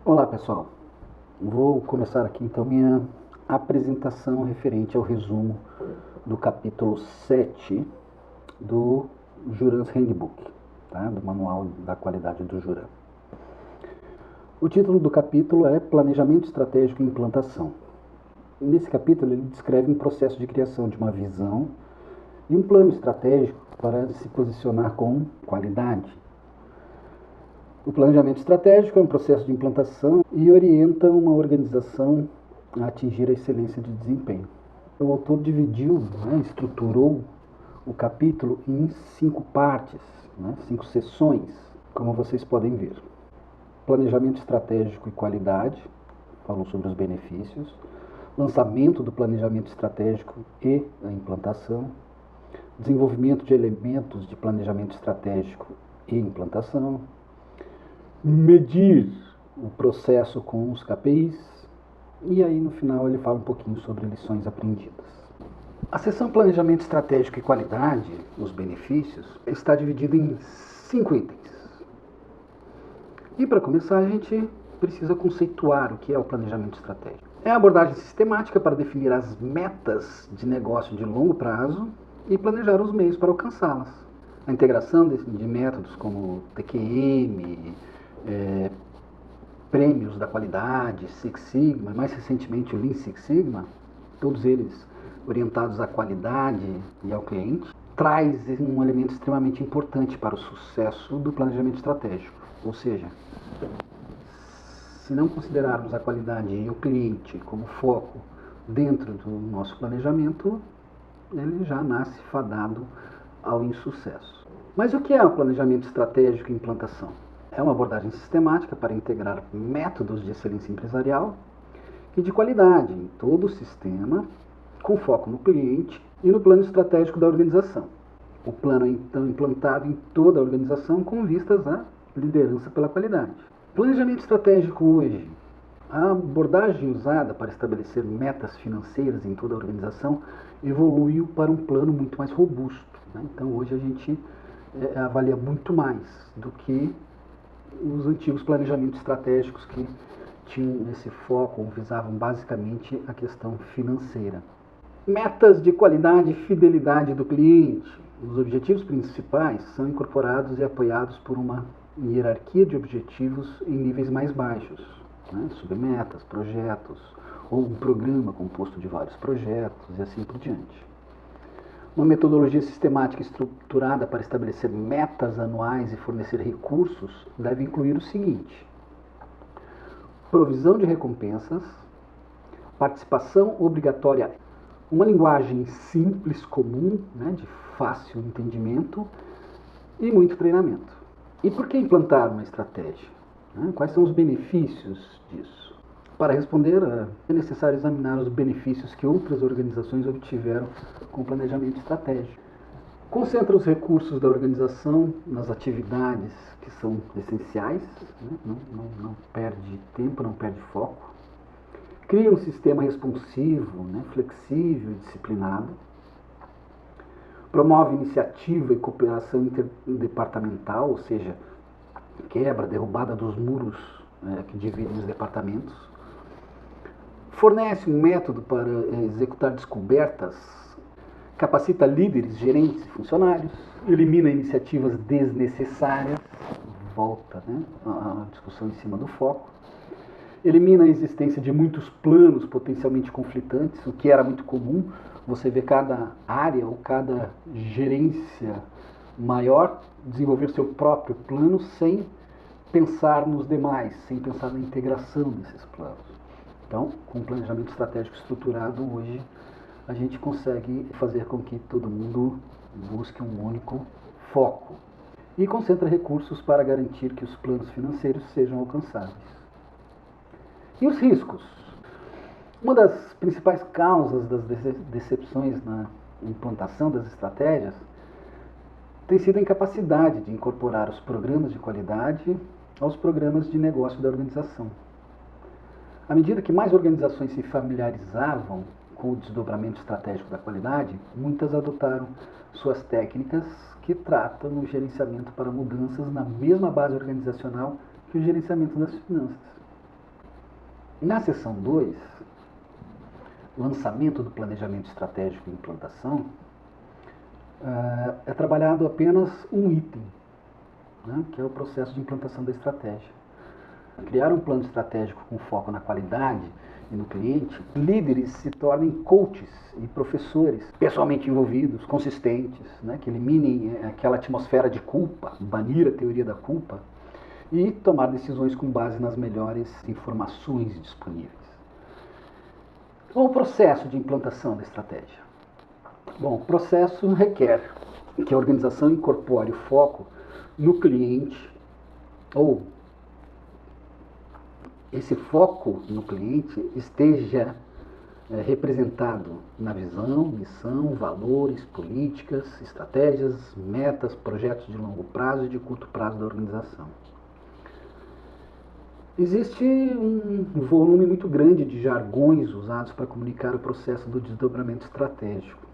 Olá pessoal, vou começar aqui então minha apresentação referente ao resumo do capítulo 7 do Juran's Handbook, tá? Do Manual da Qualidade do Juran. O título do capítulo é Planejamento Estratégico e Implantação. Nesse capítulo ele descreve um processo de criação de uma visão e um plano estratégico para se posicionar com qualidade. O planejamento estratégico é um processo de implantação e orienta uma organização a atingir a excelência de desempenho. O autor dividiu, estruturou o capítulo em 5 partes, 5 sessões, como vocês podem ver. Planejamento estratégico e qualidade, falou sobre os benefícios. Lançamento do planejamento estratégico e a implantação. Desenvolvimento de elementos de planejamento estratégico e implantação. Medir o processo com os KPIs, e aí no final ele fala um pouquinho sobre lições aprendidas. A seção Planejamento Estratégico e Qualidade, os benefícios, está dividida em 5 itens. E para começar a gente precisa conceituar o que é o planejamento estratégico. É a abordagem sistemática para definir as metas de negócio de longo prazo e planejar os meios para alcançá-las. A integração de métodos como TQM, prêmios da qualidade, Six Sigma, mais recentemente o Lean Six Sigma, todos eles orientados à qualidade e ao cliente, traz um elemento extremamente importante para o sucesso do planejamento estratégico. Ou seja, se não considerarmos a qualidade e o cliente como foco dentro do nosso planejamento, ele já nasce fadado ao insucesso. Mas o que é o planejamento estratégico e implantação? É uma abordagem sistemática para integrar métodos de excelência empresarial e de qualidade em todo o sistema, com foco no cliente e no plano estratégico da organização. O plano é então implantado em toda a organização com vistas à liderança pela qualidade. Planejamento estratégico hoje. A abordagem usada para estabelecer metas financeiras em toda a organização evoluiu para um plano muito mais robusto. Então hoje a gente avalia muito mais do que os antigos planejamentos estratégicos que tinham esse foco, ou visavam basicamente a questão financeira. Metas de qualidade e fidelidade do cliente. Os objetivos principais são incorporados e apoiados por uma hierarquia de objetivos em níveis mais baixos, submetas, projetos, ou um programa composto de vários projetos e assim por diante. Uma metodologia sistemática estruturada para estabelecer metas anuais e fornecer recursos deve incluir o seguinte: provisão de recompensas, participação obrigatória, uma linguagem simples, comum, de fácil entendimento e muito treinamento. E por que implantar uma estratégia? Quais são os benefícios disso? Para responder, é necessário examinar os benefícios que outras organizações obtiveram com o planejamento estratégico. Concentra os recursos da organização nas atividades que são essenciais, não perde tempo, não perde foco. Cria um sistema responsivo, flexível e disciplinado. Promove iniciativa e cooperação interdepartamental, ou seja, quebra, derrubada dos muros que dividem os departamentos. Fornece um método para executar descobertas, capacita líderes, gerentes e funcionários, elimina iniciativas desnecessárias, volta a discussão em cima do foco, elimina a existência de muitos planos potencialmente conflitantes, o que era muito comum. Você vê cada área ou cada gerência maior desenvolver seu próprio plano sem pensar nos demais, sem pensar na integração desses planos. Então, com o planejamento estratégico estruturado, hoje a gente consegue fazer com que todo mundo busque um único foco e concentra recursos para garantir que os planos financeiros sejam alcançáveis. E os riscos? Uma das principais causas das decepções na implantação das estratégias tem sido a incapacidade de incorporar os programas de qualidade aos programas de negócio da organização. À medida que mais organizações se familiarizavam com o desdobramento estratégico da qualidade, muitas adotaram suas técnicas que tratam o gerenciamento para mudanças na mesma base organizacional que o gerenciamento das finanças. Na seção 2, lançamento do planejamento estratégico e implantação, é trabalhado apenas um item, né, que é o processo de implantação da estratégia. Criar um plano estratégico com foco na qualidade e no cliente, líderes se tornem coaches e professores pessoalmente envolvidos, consistentes, né, que eliminem aquela atmosfera de culpa, banir a teoria da culpa e tomar decisões com base nas melhores informações disponíveis. Qual o processo de implantação da estratégia? Bom, o processo requer que a organização incorpore o foco no cliente, ou esse foco no cliente esteja representado na visão, missão, valores, políticas, estratégias, metas, projetos de longo prazo e de curto prazo da organização. Existe um volume muito grande de jargões usados para comunicar o processo do desdobramento estratégico.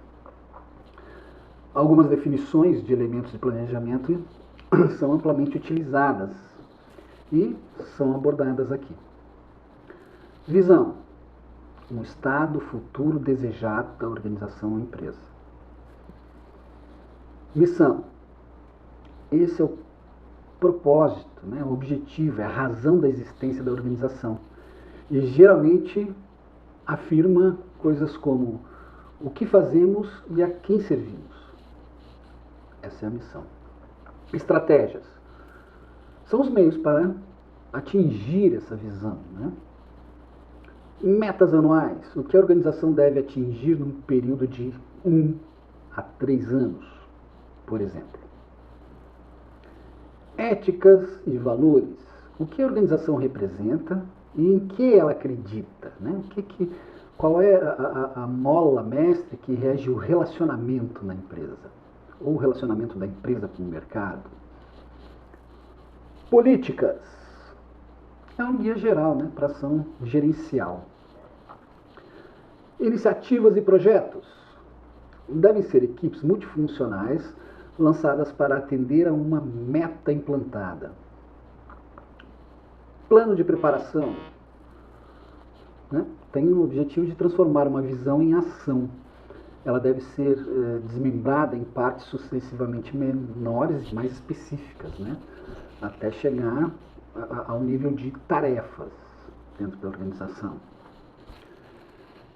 Algumas definições de elementos de planejamento são amplamente utilizadas e são abordadas aqui. Visão: um estado futuro desejado da organização ou empresa. Missão: esse é o propósito, né, o objetivo, é a razão da existência da organização. E geralmente afirma coisas como o que fazemos e a quem servimos. Essa é a missão. Estratégias são os meios para atingir essa visão, né? Metas anuais, o que a organização deve atingir num período de 1 a 3 anos, por exemplo. Éticas e valores, o que a organização representa e em que ela acredita, né? Qual é a mola mestre que rege o relacionamento na empresa, ou o relacionamento da empresa com o mercado. Políticas é um guia geral, né, para ação gerencial. Iniciativas e projetos devem ser equipes multifuncionais lançadas para atender a uma meta implantada. Plano de preparação, né, tem o objetivo de transformar uma visão em ação. Ela deve ser desmembrada em partes sucessivamente menores e mais específicas, né, até chegar ao nível de tarefas dentro da organização.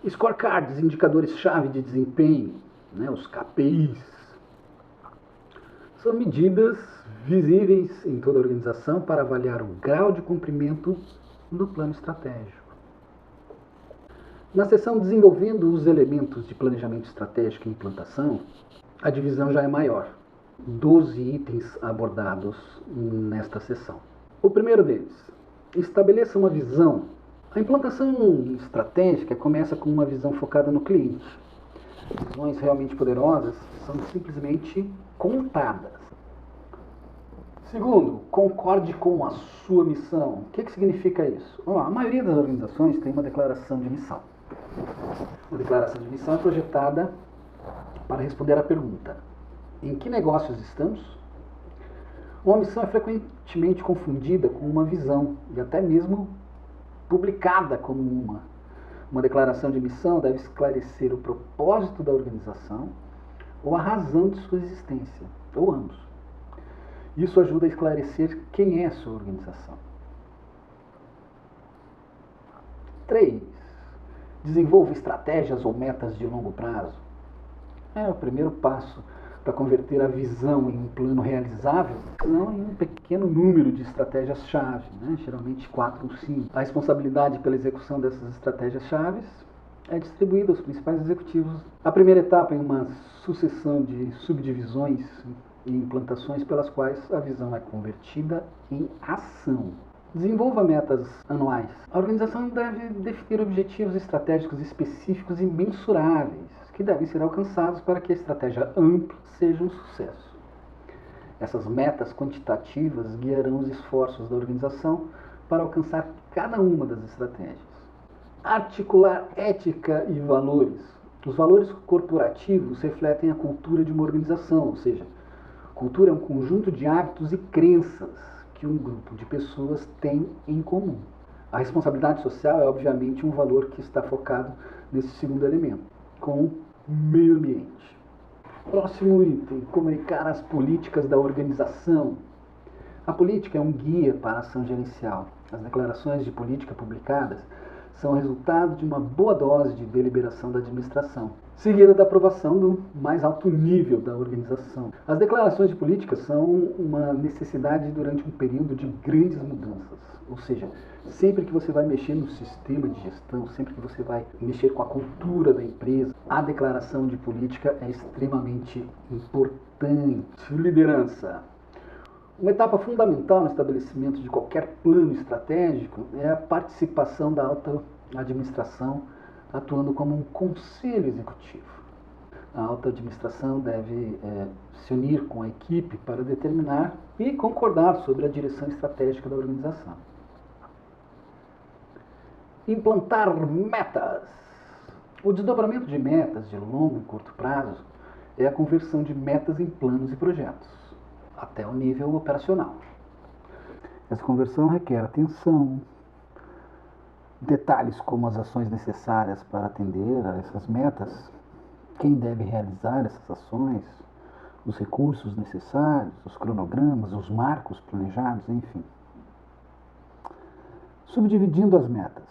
Scorecards, indicadores-chave de desempenho, né, os KPIs, são medidas visíveis em toda a organização para avaliar o grau de cumprimento do plano estratégico. Na seção Desenvolvendo os elementos de planejamento estratégico e implantação, a divisão já é maior. 12 itens abordados nesta seção. O primeiro deles, estabeleça uma visão. A implantação estratégica começa com uma visão focada no cliente. Visões realmente poderosas são simplesmente contadas. Segundo, concorde com a sua missão. O que significa isso? A maioria das organizações tem uma declaração de missão. A declaração de missão é projetada para responder à pergunta: em que negócios estamos? Uma missão é frequentemente confundida com uma visão e até mesmo publicada como uma. Uma declaração de missão deve esclarecer o propósito da organização ou a razão de sua existência, ou ambos. Isso ajuda a esclarecer quem é a sua organização. 3. Desenvolva estratégias ou metas de longo prazo. É o primeiro passo para converter a visão em um plano realizável, não em um pequeno número de estratégias-chave, né? Geralmente 4 ou 5. A responsabilidade pela execução dessas estratégias-chave é distribuída aos principais executivos. A primeira etapa é uma sucessão de subdivisões e implantações pelas quais a visão é convertida em ação. Desenvolva metas anuais. A organização deve definir objetivos estratégicos específicos e mensuráveis, que devem ser alcançados para que a estratégia ampla seja um sucesso. Essas metas quantitativas guiarão os esforços da organização para alcançar cada uma das estratégias. Articular ética e valores. Os valores corporativos refletem a cultura de uma organização, ou seja, cultura é um conjunto de hábitos e crenças que um grupo de pessoas tem em comum. A responsabilidade social é, obviamente, um valor que está focado nesse segundo elemento, com meio ambiente. Próximo item, comunicar as políticas da organização. A política é um guia para a ação gerencial. As declarações de política publicadas são resultado de uma boa dose de deliberação da administração, seguida da aprovação do mais alto nível da organização. As declarações de política são uma necessidade durante um período de grandes mudanças, ou seja, sempre que você vai mexer no sistema de gestão, sempre que você vai mexer com a cultura da empresa, a declaração de política é extremamente importante. Liderança. Uma etapa fundamental no estabelecimento de qualquer plano estratégico é a participação da alta administração, atuando como um conselho executivo. A alta administração deve se unir com a equipe para determinar e concordar sobre a direção estratégica da organização. Implantar metas. O desdobramento de metas de longo e curto prazo é a conversão de metas em planos e projetos, até o nível operacional. Essa conversão requer atenção, detalhes como as ações necessárias para atender a essas metas, quem deve realizar essas ações, os recursos necessários, os cronogramas, os marcos planejados, enfim. Subdividindo as metas.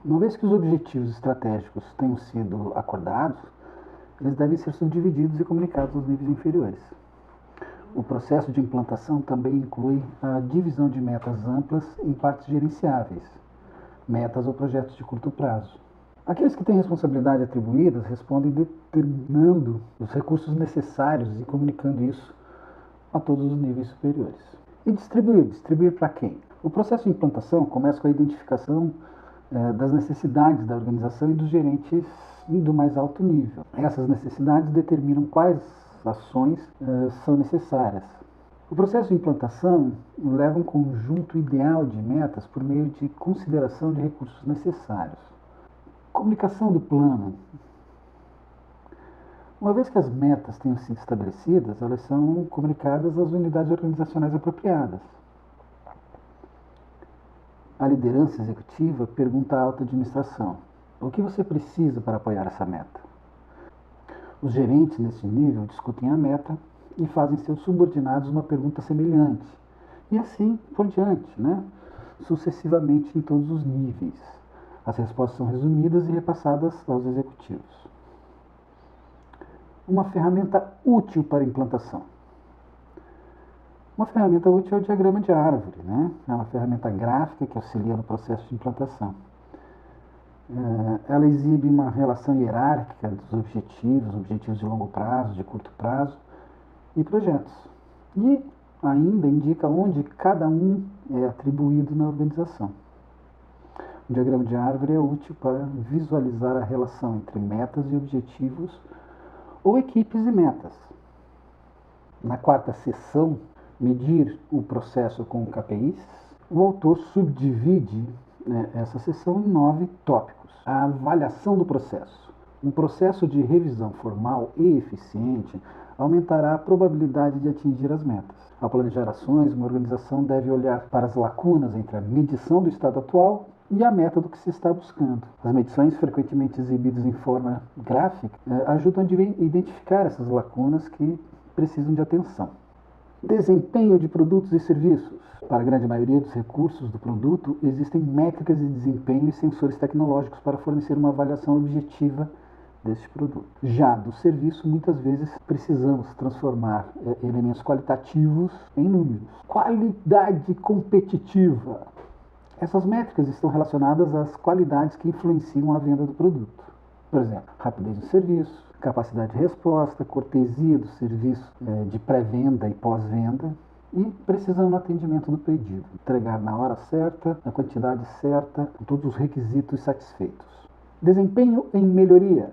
Uma vez que os objetivos estratégicos tenham sido acordados, eles devem ser subdivididos e comunicados aos níveis inferiores. O processo de implantação também inclui a divisão de metas amplas em partes gerenciáveis, metas ou projetos de curto prazo. Aqueles que têm responsabilidade atribuídas respondem determinando os recursos necessários e comunicando isso a todos os níveis superiores. E distribuir? Distribuir para quem? O processo de implantação começa com a identificação das necessidades da organização e dos gerentes do mais alto nível. Essas necessidades determinam quais ações são necessárias. O processo de implantação leva um conjunto ideal de metas por meio de consideração de recursos necessários. Comunicação do plano. Uma vez que as metas tenham sido estabelecidas, elas são comunicadas às unidades organizacionais apropriadas. A liderança executiva pergunta à alta administração: o que você precisa para apoiar essa meta? Os gerentes, nesse nível, discutem a meta e fazem seus subordinados uma pergunta semelhante. E assim por diante, sucessivamente em todos os níveis. As respostas são resumidas e repassadas aos executivos. Uma ferramenta útil para a implantação. Uma ferramenta útil é o diagrama de árvore, É uma ferramenta gráfica que auxilia no processo de implantação. Ela exibe uma relação hierárquica dos objetivos de longo prazo, de curto prazo e projetos. E ainda indica onde cada um é atribuído na organização. O diagrama de árvore é útil para visualizar a relação entre metas e objetivos ou equipes e metas. Na quarta seção, medir o processo com KPIs, o autor subdivide essa seção em 9 tópicos. A avaliação do processo. Um processo de revisão formal e eficiente aumentará a probabilidade de atingir as metas. Ao planejar ações, uma organização deve olhar para as lacunas entre a medição do estado atual e a meta do que se está buscando. As medições, frequentemente exibidas em forma gráfica, ajudam a identificar essas lacunas que precisam de atenção. Desempenho de produtos e serviços. Para a grande maioria dos recursos do produto, existem métricas de desempenho e sensores tecnológicos para fornecer uma avaliação objetiva deste produto. Já do serviço, muitas vezes precisamos transformar elementos qualitativos em números. Qualidade competitiva. Essas métricas estão relacionadas às qualidades que influenciam a venda do produto. Por exemplo, rapidez do serviço, capacidade de resposta, cortesia do serviço de pré-venda e pós-venda e precisão no atendimento do pedido. Entregar na hora certa, na quantidade certa, com todos os requisitos satisfeitos. Desempenho em melhoria.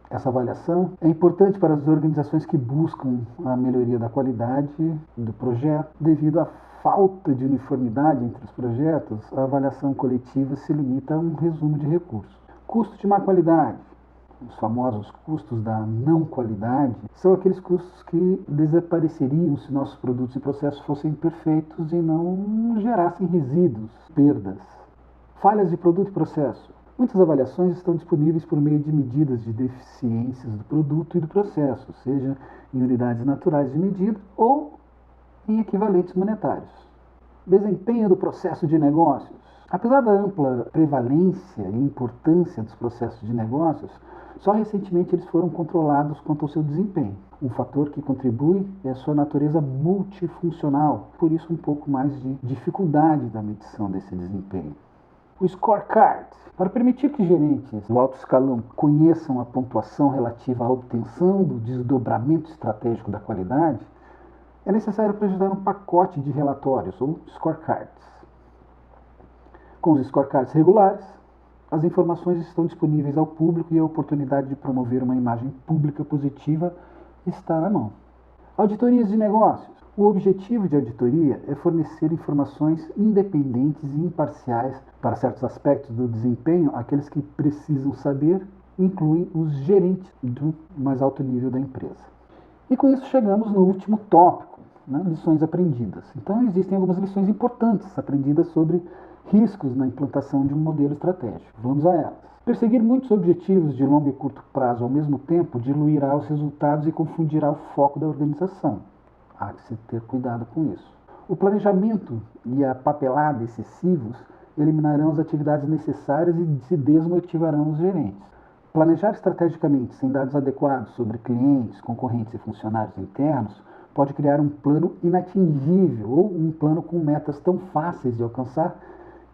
Essa avaliação é importante para as organizações que buscam a melhoria da qualidade do projeto. Devido à falta de uniformidade entre os projetos, a avaliação coletiva se limita a um resumo de recursos. Custo de má qualidade. Os famosos custos da não qualidade são aqueles custos que desapareceriam se nossos produtos e processos fossem perfeitos e não gerassem resíduos, perdas. Falhas de produto e processo. Muitas avaliações estão disponíveis por meio de medidas de deficiências do produto e do processo, seja em unidades naturais de medida ou em equivalentes monetários. Desempenho do processo de negócios. Apesar da ampla prevalência e importância dos processos de negócios, só recentemente eles foram controlados quanto ao seu desempenho. Um fator que contribui é a sua natureza multifuncional, por isso um pouco mais de dificuldade da medição desse desempenho. O scorecard. Para permitir que gerentes do alto escalão conheçam a pontuação relativa à obtenção do desdobramento estratégico da qualidade, é necessário apresentar um pacote de relatórios, ou scorecards. Com os scorecards regulares, as informações estão disponíveis ao público e a oportunidade de promover uma imagem pública positiva está na mão. Auditorias de negócios. O objetivo de auditoria é fornecer informações independentes e imparciais para certos aspectos do desempenho. Aqueles que precisam saber incluem os gerentes do mais alto nível da empresa. E com isso chegamos no último tópico, né? Lições aprendidas. Então existem algumas lições importantes aprendidas sobre riscos na implantação de um modelo estratégico. Vamos a elas. Perseguir muitos objetivos de longo e curto prazo ao mesmo tempo diluirá os resultados e confundirá o foco da organização. Há que se ter cuidado com isso. O planejamento e a papelada excessivos eliminarão as atividades necessárias e se desmotivarão os gerentes. Planejar estrategicamente sem dados adequados sobre clientes, concorrentes e funcionários internos pode criar um plano inatingível ou um plano com metas tão fáceis de alcançar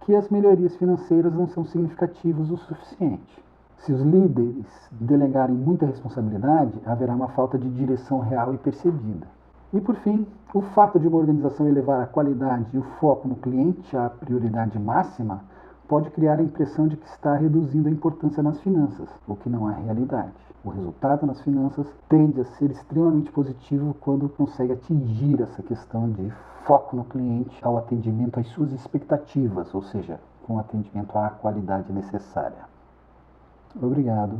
que as melhorias financeiras não são significativas o suficiente. Se os líderes delegarem muita responsabilidade, haverá uma falta de direção real e percebida. E por fim, o fato de uma organização elevar a qualidade e o foco no cliente à prioridade máxima pode criar a impressão de que está reduzindo a importância nas finanças, o que não é realidade. O resultado nas finanças tende a ser extremamente positivo quando consegue atingir essa questão de foco no cliente ao atendimento às suas expectativas, ou seja, com atendimento à qualidade necessária. Obrigado.